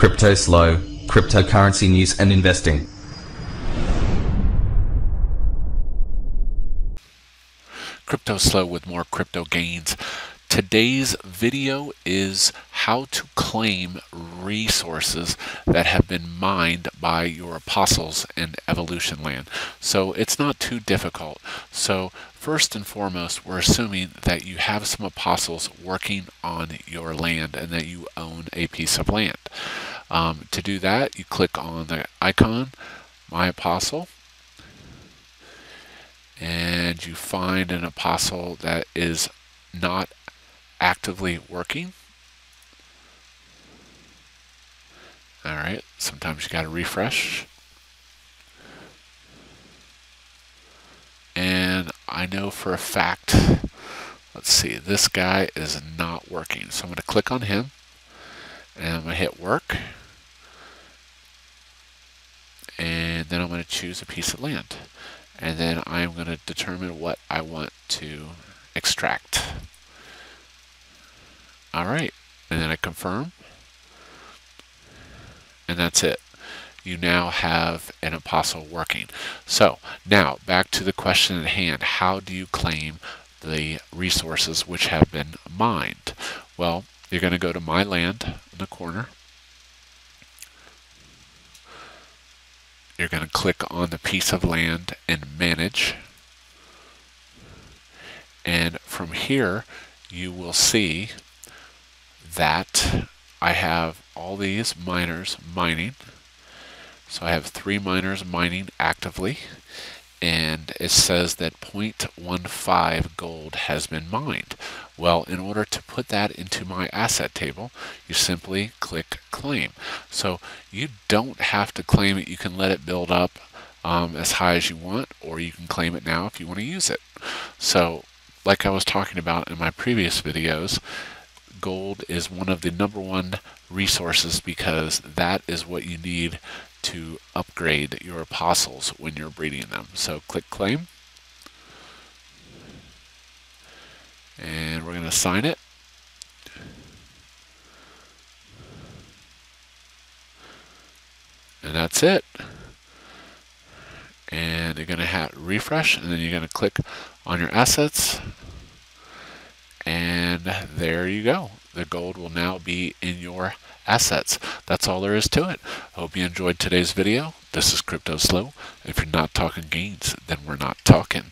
CryptoSlo, cryptocurrency news and investing. CryptoSlo with more crypto gains. Today's video is how to claim resources that have been mined by your apostles in Evolution Land. So it's not too difficult. So first and foremost, we're assuming that you have some apostles working on your land and that you own a piece of land. To do that, you click on the icon, My Apostle, and you find an apostle that is not actively working. Alright, sometimes you got to refresh. And I know for a fact, let's see, this guy is not working. So I'm going to click on him and I'm going to hit work. And then I'm going to choose a piece of land. And then I'm going to determine what I want to extract. Alright, and then I confirm. And that's it. You now have an apostle working. So now back to the question at hand. How do you claim the resources which have been mined? Well, you're going to go to My Land in the corner. You're going to click on the piece of land and manage. And from here, you will see that I have all these miners mining. So I have 3 miners mining actively, and it says that 0.15 gold has been mined. Well, in order to put that into my asset table, you simply click claim. So you don't have to claim it. You can let it build up as high as you want, or you can claim it now if you want to use it. So like I was talking about in my previous videos, gold is one of the #1 resources because that is what you need to upgrade your apostles when you're breeding them. So click claim. And we're going to sign it. And that's it. And you're going to hit refresh, and then you're going to click on your assets. And there you go. The gold will now be in your assets. That's all there is to it. I hope you enjoyed today's video. This is CryptoSlo. If you're not talking gains, then we're not talking.